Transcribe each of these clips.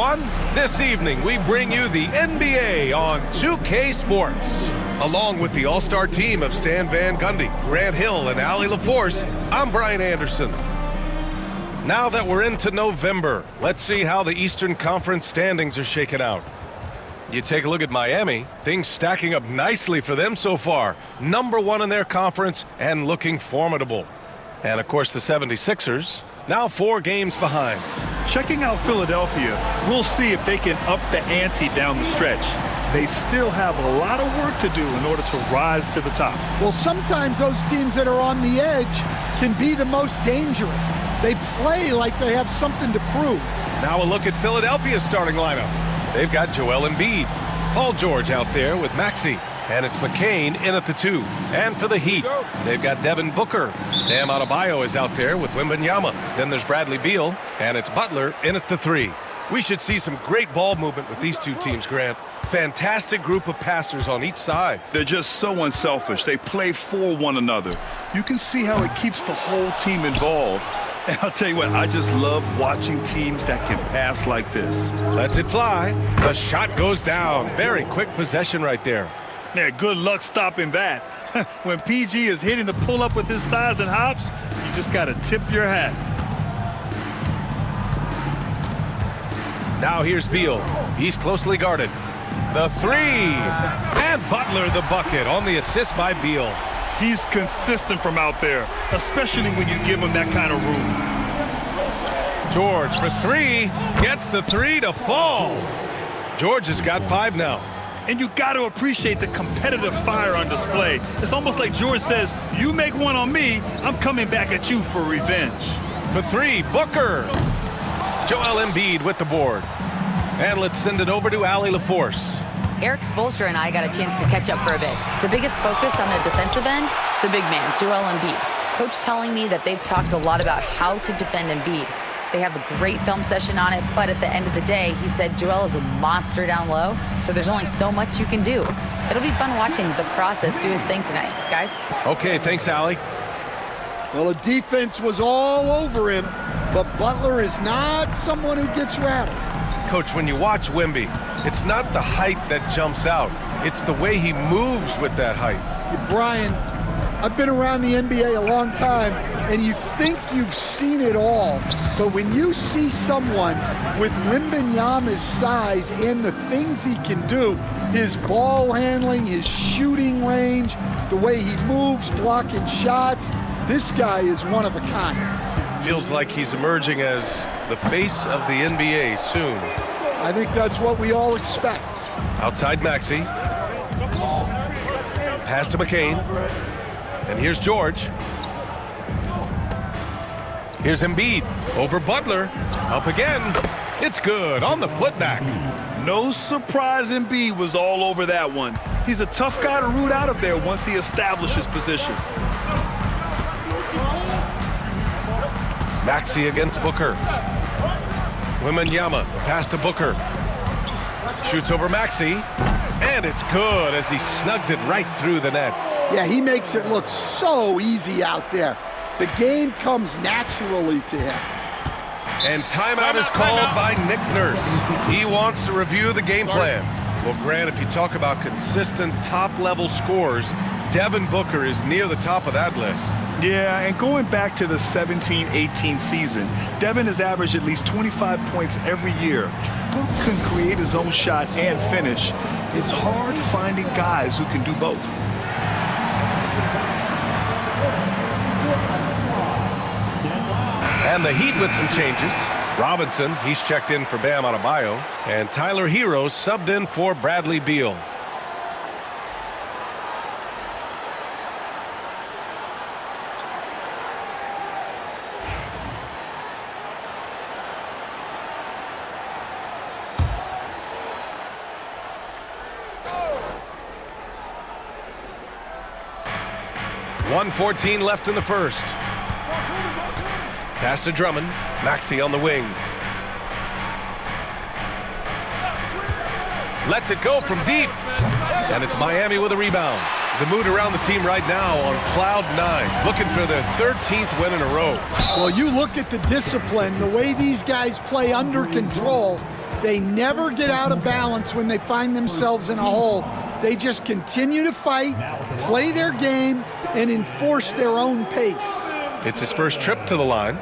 everyone. This evening, we bring you the NBA on 2K Sports. Along with the all-star team of Stan Van Gundy, Grant Hill, and Allie LaForce, I'm Brian Anderson. Now that we're into November, let's see how the Eastern Conference standings are shaking out. You take a look at Miami, things stacking up nicely for them so far. #1 in their conference and looking formidable. And of course the 76ers, now 4 games behind. Checking out Philadelphia, we'll see if they can up the ante down the stretch. They still have a lot of work to do in order to rise to the top. Well, sometimes those teams that are on the edge can be the most dangerous. They play like they have something to prove. Now a look at Philadelphia's starting lineup. They've got Joel Embiid, Paul George out there with Maxey, and it's McCain in at the 2. And for the Heat, they've got Devin Booker. Bam Adebayo is out there with Wembanyama. Then there's Bradley Beal, and it's Butler in at the 3. We should see some great ball movement with these two teams, Grant. Fantastic group of passers on each side. They're just so unselfish. They play for one another. You can see how it keeps the whole team involved. And I'll tell you what, I just love watching teams that can pass like this. Lets it fly. The shot goes down. Very quick possession right there. Yeah, good luck stopping that. When PG is hitting the pull-up with his size and hops, you just got to tip your hat. Now here's Beal. He's closely guarded. The 3. And Butler the bucket on the assist by Beal. He's consistent from out there, especially when you give him that kind of room. George for 3. Gets the 3 to fall. George has got 5 now. And you got to appreciate the competitive fire on display. It's almost like George says, you make one on me, I'm coming back at you for revenge. For 3, Booker. Joel Embiid with the board. And let's send it over to Allie LaForce. Eric Spoelstra and I got a chance to catch up for a bit. The biggest focus on the defensive end, the big man, Joel Embiid. Coach telling me that they've talked a lot about how to defend Embiid. They have a great film session on it, but at the end of the day, he said Joel is a monster down low, so there's only so much you can do. It'll be fun watching the process do his thing tonight, guys. Okay, thanks, Allie. Well, the defense was all over him, but Butler is not someone who gets rattled. Coach, when you watch Wemby, it's not the height that jumps out. It's the way he moves with that height. Brian, I've been around the NBA a long time, and you think you've seen it all. But when you see someone with Wembanyama's size and the things he can do, his ball handling, his shooting range, the way he moves, blocking shots, this guy is one of a kind. Feels like he's emerging as the face of the NBA soon. I think that's what we all expect. Outside Maxey. Pass to McCain. And here's George. Here's Embiid over Butler. Up again. It's good on the putback. No surprise Embiid was all over that one. He's a tough guy to root out of there once he establishes position. Maxey against Booker. Wembanyama, the pass to Booker. Shoots over Maxey. And it's good as he snugs it right through the net. Yeah, he makes it look so easy out there. The game comes naturally to him. And timeout is called by Nick Nurse. He wants to review the game plan. Well, Grant, if you talk about consistent top-level scores, Devin Booker is near the top of that list. Yeah, and going back to the 17-18 season, Devin has averaged at least 25 points every year. Book can create his own shot and finish. It's hard finding guys who can do both. And the Heat with some changes. Robinson, he's checked in for Bam Adebayo. And Tyler Hero subbed in for Bradley Beal. .114 left in the first. Pass to Drummond. Maxey on the wing. Lets it go from deep. And it's Miami with a rebound. The mood around the team right now on cloud 9, looking for their 13th win in a row. Well, you look at the discipline, the way these guys play under control, They never get out of balance when they find themselves in a hole. They just continue to fight, play their game, and enforce their own pace. It's his first trip to the line.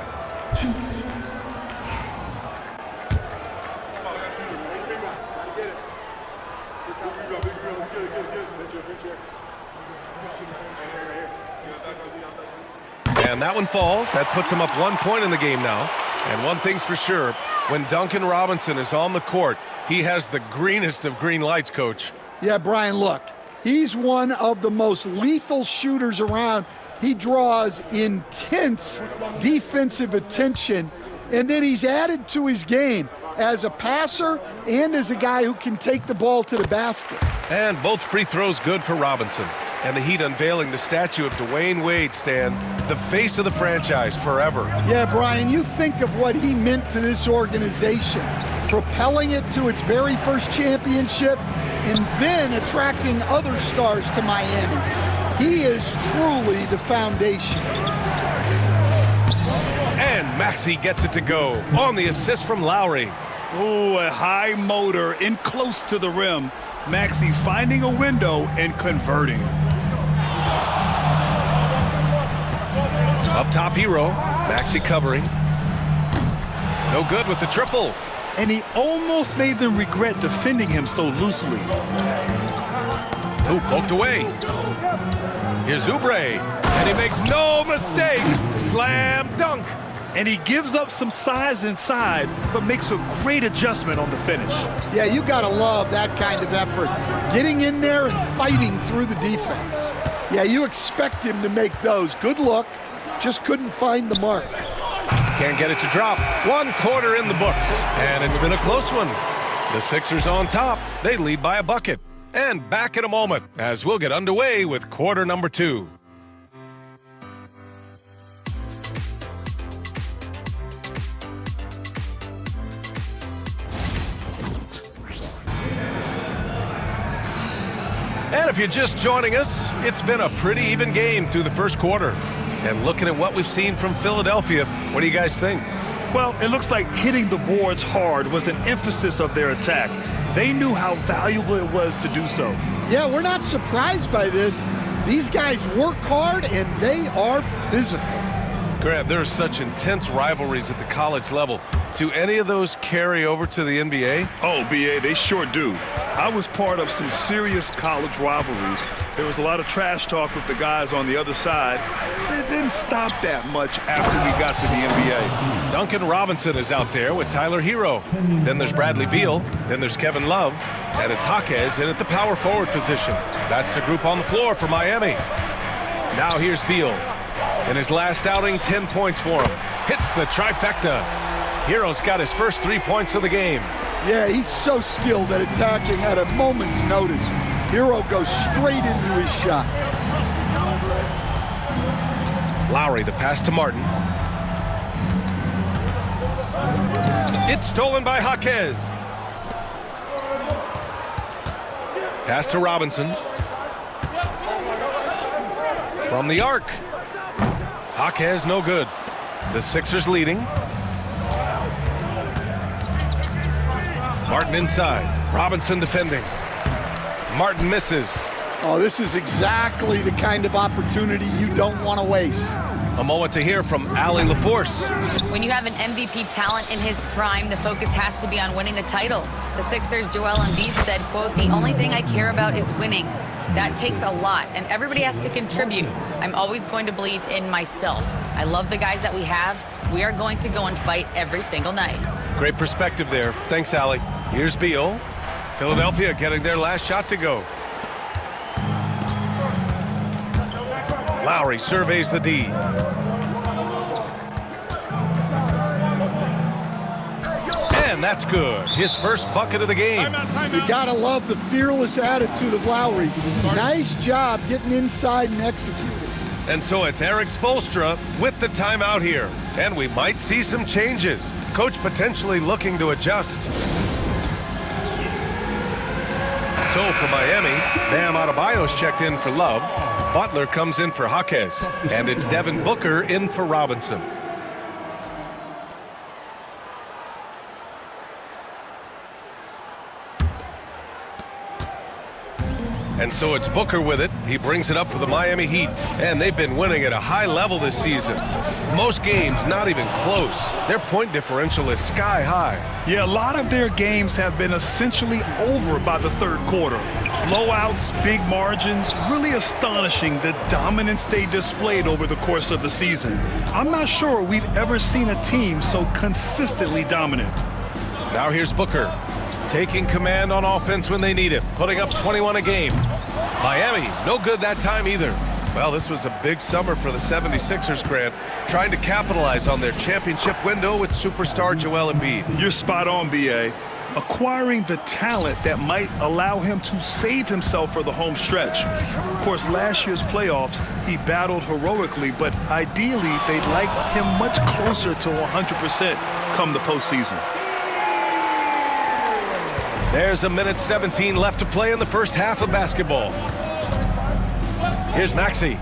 And that one falls. That puts him up 1 point in the game now. And one thing's for sure, when Duncan Robinson is on the court, he has the greenest of green lights, Coach. Yeah, Brian, look, he's one of the most lethal shooters around. He draws intense defensive attention, and then he's added to his game as a passer and as a guy who can take the ball to the basket. And both free throws good for Robinson. And the Heat unveiling the statue of Dwayne Wade, Stan, the face of the franchise forever. Yeah, Brian, you think of what he meant to this organization, propelling it to its very first championship and then attracting other stars to Miami. He is truly the foundation. And Maxey gets it to go on the assist from Lowry. Oh, a high motor in close to the rim. Maxey finding a window and converting. Up top, Hero. Maxey covering. No good with the triple. And he almost made them regret defending him so loosely. Ooh, poked away. Here's Oubre, and he makes no mistake. Slam dunk. And he gives up some size inside, but makes a great adjustment on the finish. Yeah, you gotta love that kind of effort. Getting in there and fighting through the defense. Yeah, you expect him to make those. Good look, just couldn't find the mark. Can't get it to drop. 1 quarter in the books, and it's been a close one. The Sixers on top. They lead by a bucket. And back in a moment as we'll get underway with quarter number 2. And if you're just joining us, it's been a pretty even game through the first quarter. And looking at what we've seen from Philadelphia, what do you guys think? Well, it looks like hitting the boards hard was an emphasis of their attack. They knew how valuable it was to do so. Yeah, we're not surprised by this. These guys work hard and they are physical. Grant, there are such intense rivalries at the college level. Do any of those carry over to the NBA? Oh, BA, they sure do. I was part of some serious college rivalries. There was a lot of trash talk with the guys on the other side. It didn't stop that much after we got to the NBA. Duncan Robinson is out there with Tyler Hero. Then there's Bradley Beal. Then there's Kevin Love. And it's Jaquez in at the power forward position. That's the group on the floor for Miami. Now here's Beal. In his last outing, 10 points for him. Hits the trifecta. Hero's got his first 3 points of the game. Yeah, he's so skilled at attacking at a moment's notice. Hero goes straight into his shot. Lowry, the pass to Martin. It's stolen by Jaquez. Pass to Robinson. From the arc. Jaquez no good. The Sixers leading. Martin inside. Robinson defending. Martin misses. Oh, this is exactly the kind of opportunity you don't want to waste. A moment to hear from Allie LaForce. When you have an MVP talent in his prime, the focus has to be on winning the title. The Sixers' Joel Embiid said, quote, "The only thing I care about is winning." That takes a lot, and everybody has to contribute. I'm always going to believe in myself. I love the guys that we have. We are going to go and fight every single night. Great perspective there. Thanks, Allie. Here's Beal. Philadelphia getting their last shot to go. Lowry surveys the D. And that's good. His first bucket of the game. You gotta love the fearless attitude of Lowry. Nice job getting inside and executing. And so it's Eric Spoelstra with the timeout here. And we might see some changes. Coach potentially looking to adjust. So for Miami, Bam Adebayo's checked in for Love. Butler comes in for Jaquez. And it's Devin Booker in for And so it's Booker with it. He brings it up for the Miami Heat, and they've been winning at a high level this season. Most games not even close. Their point differential is sky high. Yeah, a lot of their games have been essentially over by the third quarter. Blowouts, big margins, really astonishing the dominance they displayed over the course of the season. I'm not sure we've ever seen a team so consistently dominant. Now here's Booker, taking command on offense when they need him, putting up 21 a game. Miami, no good that time either. Well, this was a big summer for the 76ers, Grant, trying to capitalize on their championship window with superstar Joel Embiid. You're spot on, B.A. Acquiring the talent that might allow him to save himself for the home stretch. Of course, last year's playoffs, he battled heroically, but ideally, they'd like him much closer to 100% come the postseason. There's a minute 17 left to play in the first half of basketball. Here's Maxey.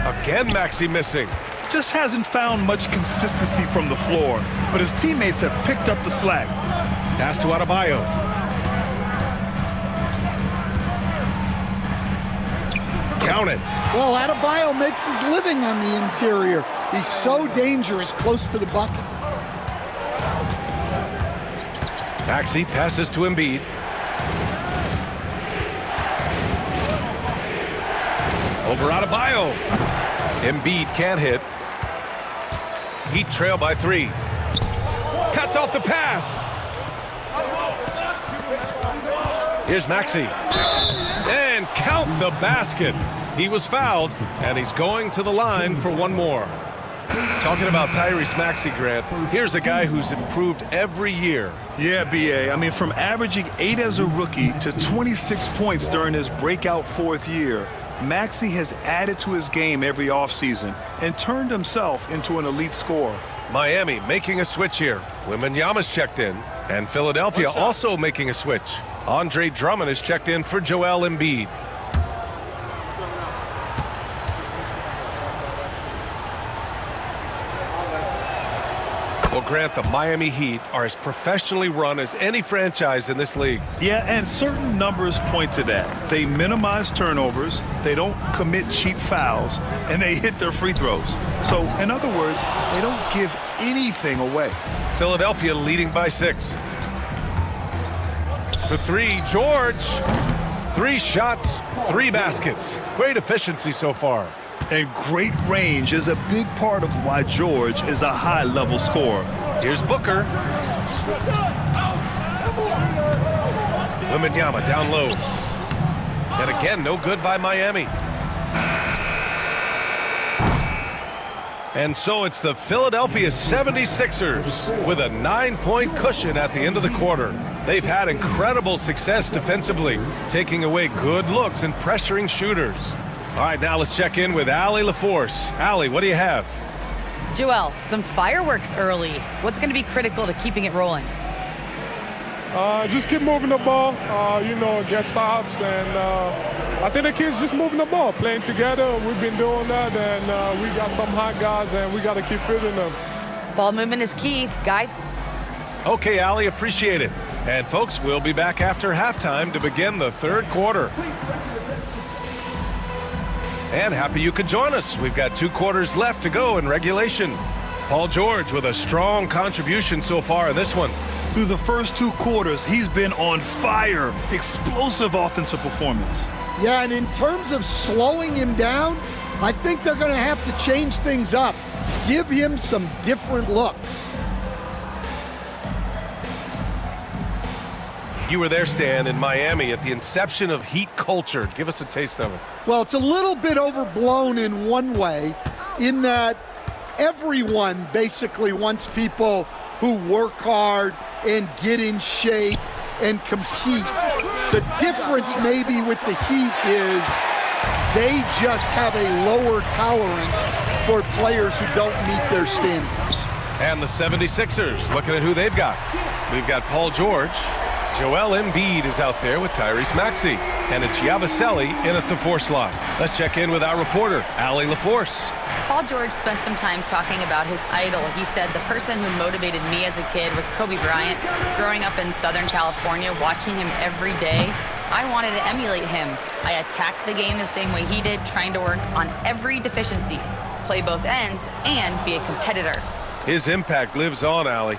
Again, Maxey missing. Just hasn't found much consistency from the floor, but his teammates have picked up the slack. Pass to Adebayo. Count it. Well, Adebayo makes his living on the interior. He's so dangerous close to the bucket. Maxey passes to Embiid. Over Adebayo. Embiid can't hit. Heat trail by 3. Cuts off the pass. Here's Maxey. And count the basket. He was fouled, and he's going to the line for one more. Talking about Tyrese Maxey, Grant, here's a guy who's improved every year. Yeah, B.A. I mean, from averaging 8 as a rookie to 26 points during his breakout 4th year, Maxey has added to his game every offseason and turned himself into an elite scorer. Miami making a switch here. Wembanyama's checked in, and Philadelphia also making a switch. Andre Drummond is checked in for Joel Embiid. Well, Grant, the Miami Heat are as professionally run as any franchise in this league. Yeah, and certain numbers point to that. They minimize turnovers, they don't commit cheap fouls, and they hit their free throws. So, in other words, they don't give anything away. Philadelphia leading by 6. For 3, George. 3 shots, 3 baskets. Great efficiency so far. And great range is a big part of why George is a high-level scorer. Here's Booker. Wembanyama down low. And again, no good by Miami. And so it's the Philadelphia 76ers with a 9-point cushion at the end of the quarter. They've had incredible success defensively, taking away good looks and pressuring shooters. All right, now let's check in with Allie LaForce. Allie, what do you have? Joel, some fireworks early. What's going to be critical to keeping it rolling? Just keep moving the ball, get stops, and I think the kids just moving the ball, playing together. We've been doing that, and we got some hot guys, and we got to keep fitting them. Ball movement is key, guys. Okay, Allie, appreciate it. And folks, we'll be back after halftime to begin the third quarter. And happy you could join us. We've got 2 quarters left to go in regulation. Paul George with a strong contribution so far in this one. Through the first 2 quarters, he's been on fire. Explosive offensive performance. Yeah, and in terms of slowing him down, I think they're going to have to change things up. Give him some different looks. You were there, Stan, in Miami at the inception of Heat culture. Give us a taste of it. Well, it's a little bit overblown in one way, in that everyone basically wants people who work hard and get in shape and compete. The difference maybe with the Heat is they just have a lower tolerance for players who don't meet their standards. And the 76ers, looking at who they've got. We've got Paul George. Joel Embiid is out there with Tyrese Maxey. And it's Yabusele in at the 4 slot. Let's check in with our reporter, Allie LaForce. Paul George spent some time talking about his idol. He said, the person who motivated me as a kid was Kobe Bryant. Growing up in Southern California, watching him every day, I wanted to emulate him. I attacked the game the same way he did, trying to work on every deficiency, play both ends, and be a competitor. His impact lives on, Allie.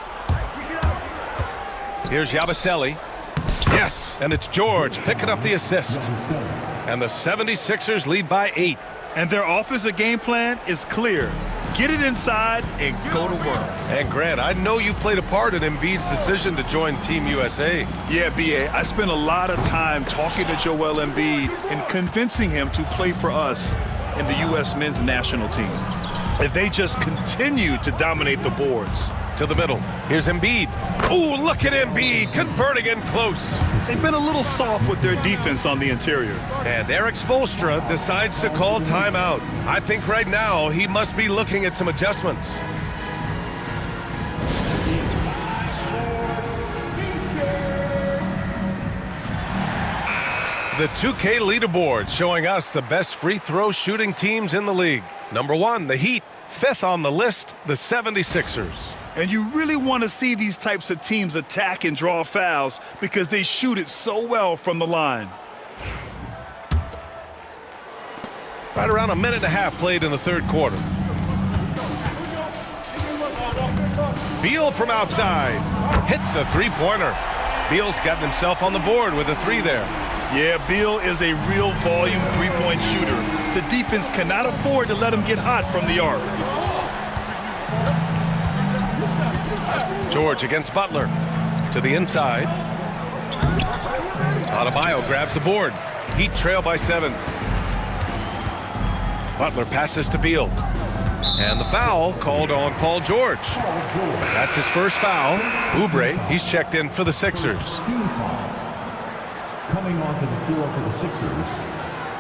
Here's Yabusele. Yes, and it's George picking up the assist. And the 76ers lead by 8. And their offensive game plan is clear. Get it inside and go to work. And Grant, I know you played a part in Embiid's decision to join Team USA. Yeah, B.A., I spent a lot of time talking to Joel Embiid and convincing him to play for us in the U.S. men's national team. And they just continue to dominate the boards. To the middle. Here's Embiid. Oh, look at Embiid converting in close. They've been a little soft with their defense on the interior. And Eric Spoelstra decides to call timeout. I think right now he must be looking at some adjustments. The 2K leaderboard showing us the best free throw shooting teams in the league. Number 1, the Heat. 5th on the list, the 76ers. And you really want to see these types of teams attack and draw fouls because they shoot it so well from the line. Right around a minute and a half played in the third quarter. Beal from outside. Hits a three-pointer. Beal's gotten himself on the board with a 3 there. Yeah, Beal is a real volume three-point shooter. The defense cannot afford to let him get hot from the arc. George against Butler. To the inside. Adebayo grabs the board. Heat trail by 7. Butler passes to Beal. And the foul called on Paul George. That's his first foul. Oubre, he's checked in for the Sixers. Coming onto the floor for the Sixers,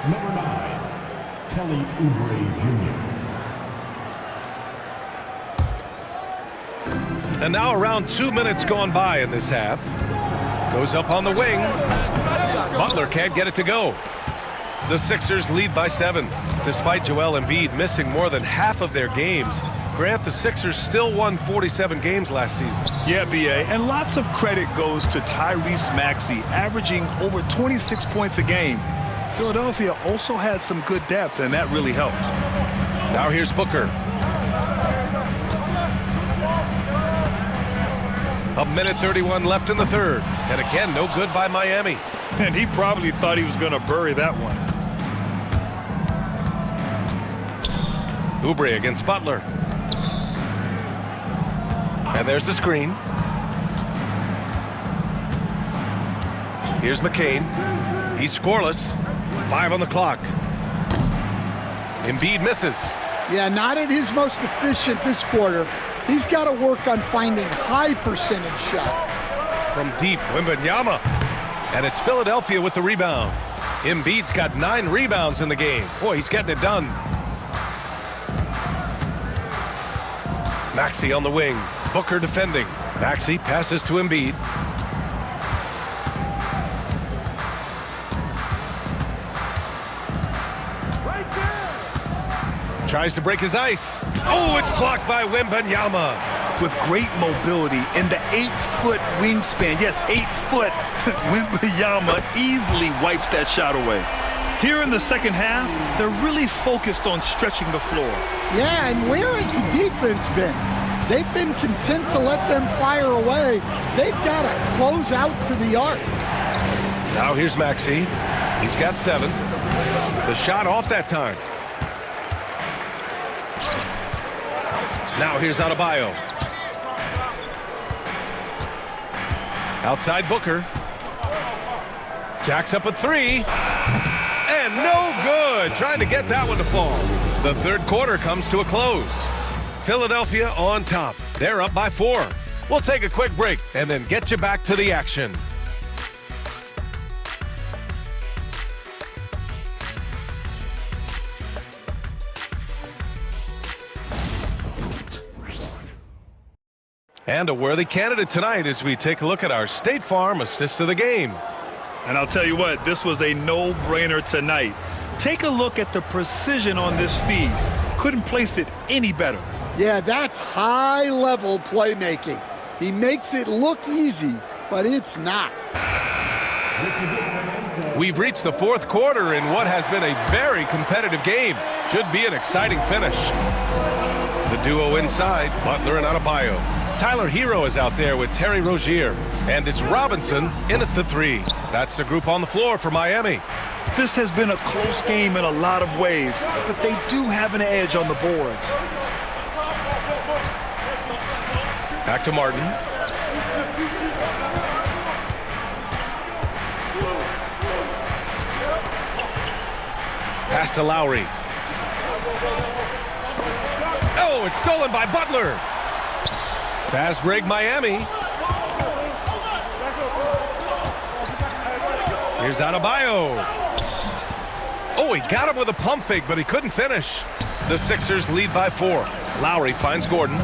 number 9, Kelly Oubre Jr. And now around 2 minutes gone by in this half. Goes up on the wing. Butler can't get it to go. The Sixers lead by 7. Despite Joel Embiid missing more than half of their games, Grant, the Sixers still won 47 games last season. Yeah, B.A., and lots of credit goes to Tyrese Maxey, averaging over 26 points a game. Philadelphia also had some good depth, and that really helped. Now here's Booker. A minute 31 left in the third. And again, no good by Miami. And he probably thought he was going to bury that one. Oubre against Butler. And there's the screen. Here's McCain. He's scoreless. 5 on the clock. Embiid misses. Yeah, not at his most efficient this quarter. He's got to work on finding high percentage shots. From deep, Wembanyama. And it's Philadelphia with the rebound. Embiid's got 9 rebounds in the game. Boy, he's getting it done. Maxey on the wing. Booker defending. Maxey passes to Embiid. Tries to break his ice. Oh, it's blocked by Wembanyama. With great mobility and the 8-foot wingspan. Yes, 8 foot. Wembanyama easily wipes that shot away. Here in the second half, they're really focused on stretching the floor. Yeah, and where has the defense been? They've been content to let them fire away. They've got to close out to the arc. Now here's Maxey. He's got 7. The shot off that time. Now here's Adebayo. Outside Booker. Jacks up a 3. And no good. Trying to get that one to fall. The third quarter comes to a close. Philadelphia on top. They're up by 4. We'll take a quick break and then get you back to the action. And a worthy candidate tonight as we take a look at our State Farm assist of the game. And I'll tell you what, this was a no-brainer tonight. Take a look at the precision on this feed. Couldn't place it any better. Yeah, that's high-level playmaking. He makes it look easy, but it's not. We've reached the fourth quarter in what has been a very competitive game. Should be an exciting finish. The duo inside, Butler and Adebayo. Tyler Hero is out there with Terry Rozier. And it's Robinson in at the three. That's the group on the floor for Miami. This has been a close game in a lot of ways, but they do have an edge on the boards. Back to Martin. Pass to Lowry. Oh, it's stolen by Butler. Fast break Miami. Here's Adebayo. Oh, he got him with a pump fake, but he couldn't finish. The Sixers lead by 4. Lowry finds Gordon.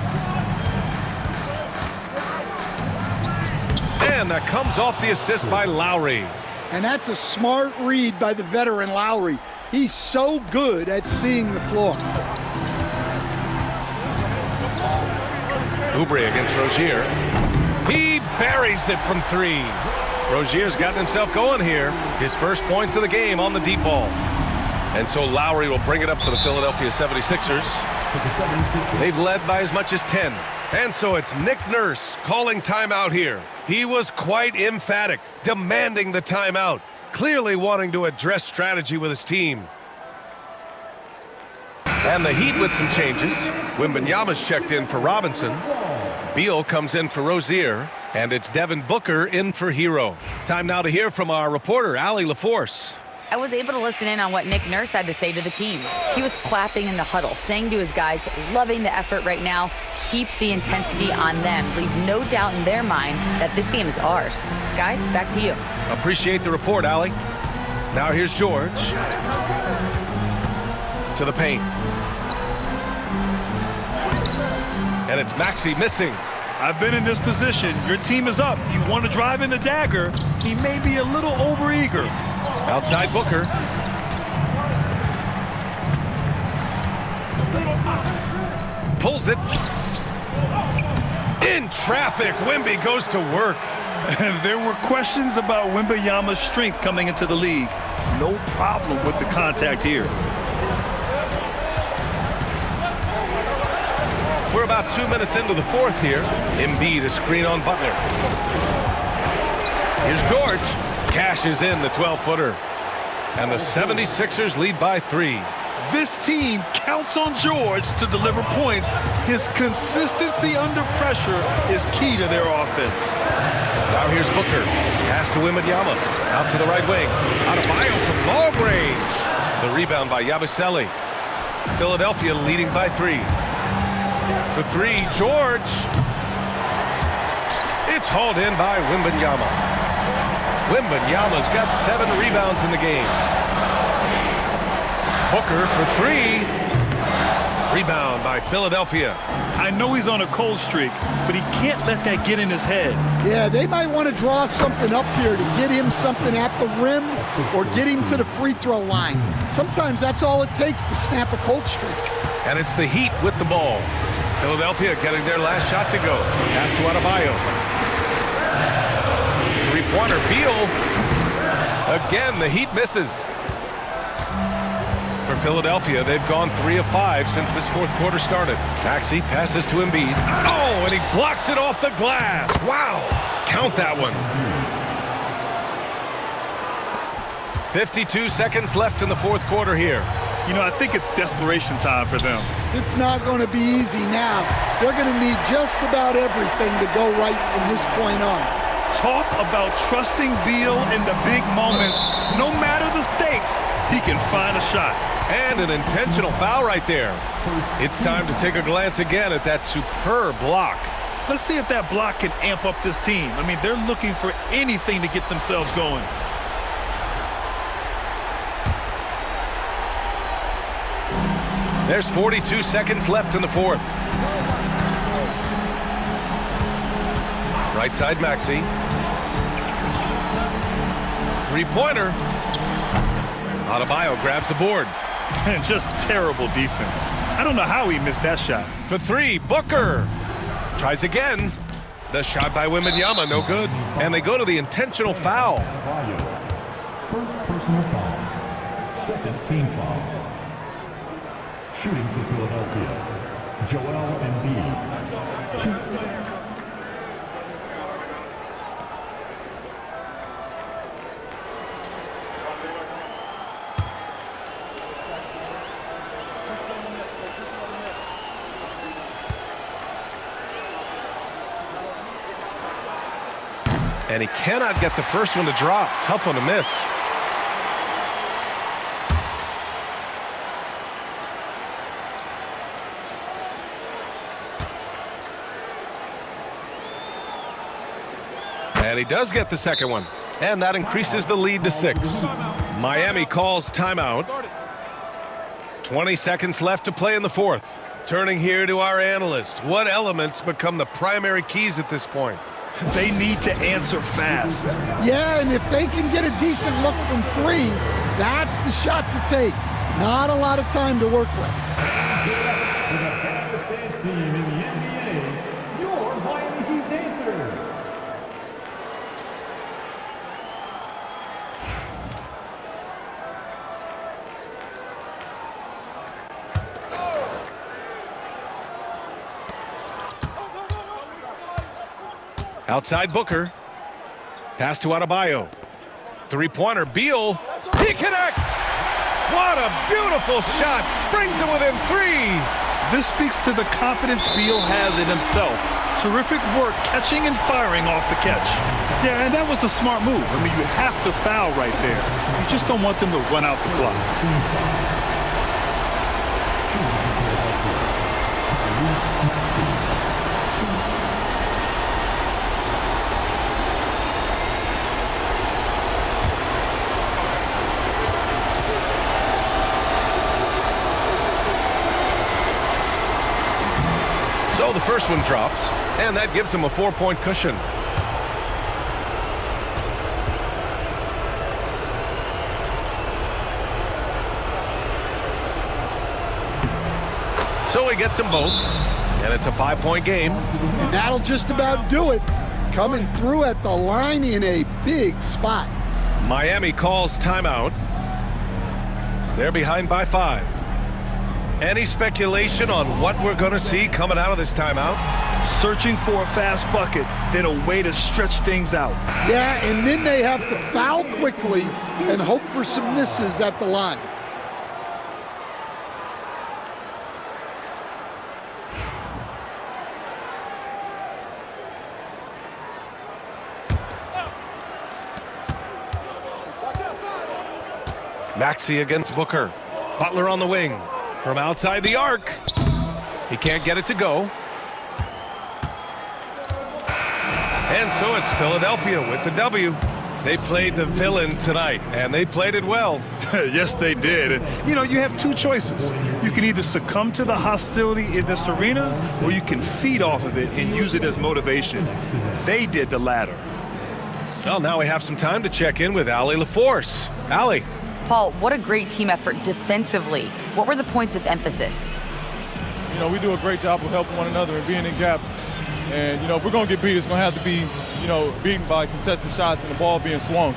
And that comes off the assist by Lowry. And that's a smart read by the veteran Lowry. He's so good at seeing the floor. Oubre against Rozier. He buries it from 3. Rozier's gotten himself going here. His first points of the game on the deep ball. And so Lowry will bring it up for the Philadelphia 76ers. They've led by as much as 10. And so it's Nick Nurse calling timeout here. He was quite emphatic, demanding the timeout, clearly wanting to address strategy with his team. And the Heat with some changes. Wembanyama's checked in for Robinson. Beal comes in for Rozier. And it's Devin Booker in for Hero. Time now to hear from our reporter, Allie LaForce. I was able to listen in on what Nick Nurse had to say to the team. He was clapping in the huddle, saying to his guys, loving the effort right now, keep the intensity on them. Leave no doubt in their mind that this game is ours. Guys, back to you. Appreciate the report, Allie. Now here's George. To the paint. And it's Maxey missing. I've been in this position. Your team is up. You want to drive in the dagger. He may be a little overeager. Outside Booker. Pulls it. In traffic. Wemby goes to work. There were questions about Wembanyama's strength coming into the league. No problem with the contact here. We're about 2 minutes into the fourth here. Embiid a screen on Butler. Here's George. Cashes in the 12-footer. And the 76ers lead by 3. This team counts on George to deliver points. His consistency under pressure is key to their offense. Now here's Booker. Pass to Wembanyama. Out to the right wing. Adebayo from long range. The rebound by Yabusele. Philadelphia leading by 3. For 3, George. It's hauled in by Wembanyama. Wembanyama's got 7 rebounds in the game. Booker for 3. Rebound by Philadelphia. I know he's on a cold streak, but he can't let that get in his head. Yeah, they might want to draw something up here to get him something at the rim or get him to the free throw line. Sometimes that's all it takes to snap a cold streak. And it's the Heat with the ball. Philadelphia getting their last shot to go. Pass to Adebayo. Three-pointer, Beal. Again, the Heat misses. For Philadelphia, they've gone 3 of 5 since this fourth quarter started. Maxey passes to Embiid. Oh, and he blocks it off the glass. Wow. Count that one. 52 seconds left in the fourth quarter here. You know, I think it's desperation time for them. It's not going to be easy now. They're going to need just about everything to go right from this point on. Talk about trusting Beal in the big moments. No matter the stakes, he can find a shot. And an intentional foul right there. It's time to take a glance again at that superb block. Let's see if that block can amp up this team. I mean, they're looking for anything to get themselves going. There's 42 seconds left in the fourth. Right side, Maxey. Three-pointer. Adebayo grabs the board. And just terrible defense. I don't know how he missed that shot. For 3, Booker. Tries again. The shot by Wembanyama, no good. And they go to the intentional foul. First personal foul. Second team foul. Shooting for Philadelphia, Joel Embiid. 2. And he cannot get the first one to drop. Tough one to miss. And he does get the second one. And that increases the lead to 6. Miami calls timeout. 20 seconds left to play in the fourth. Turning here to our analyst. What elements become the primary keys at this point? They need to answer fast. Yeah, and if they can get a decent look from 3, that's the shot to take. Not a lot of time to work with. For the fastest dance team in the NBA, your Miami Heat dancers. Outside Booker. Pass to Adebayo. Three-pointer, Beal. He connects! What a beautiful shot! Brings him within 3. This speaks to the confidence Beal has in himself. Terrific work catching and firing off the catch. Yeah, and that was a smart move. I mean, you have to foul right there. You just don't want them to run out the clock. So the first one drops, and that gives him a 4-point cushion. So he gets them both, and it's a 5-point game. And that'll just about do it. Coming through at the line in a big spot. Miami calls timeout. They're behind by 5. Any speculation on what we're going to see coming out of this timeout? Searching for a fast bucket, then a way to stretch things out. Yeah, and then they have to foul quickly and hope for some misses at the line. Maxey against Booker. Butler on the wing. From outside the arc. He can't get it to go. And so it's Philadelphia with the W. They played the villain tonight, and they played it well. Yes, they did. And, you have 2 choices. You can either succumb to the hostility in this arena, or you can feed off of it and use it as motivation. They did the latter. Well, now we have some time to check in with Allie LaForce. Allie. Paul, what a great team effort defensively. What were the points of emphasis? We do a great job of helping one another and being in gaps. And, if we're going to get beat, it's going to have to be, beaten by contested shots and the ball being swung.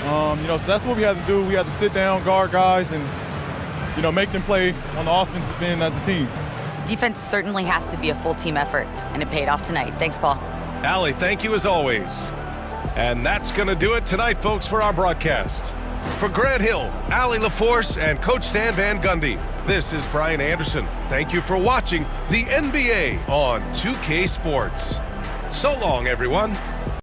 So that's what we had to do. We had to sit down, guard guys, and, make them play on the offensive end as a team. Defense certainly has to be a full team effort, and it paid off tonight. Thanks, Paul. Allie, thank you as always. And that's going to do it tonight, folks, for our broadcast. For Grant Hill, Allie LaForce, and Coach Stan Van Gundy, this is Brian Anderson. Thank you for watching the NBA on 2K Sports. So long, everyone.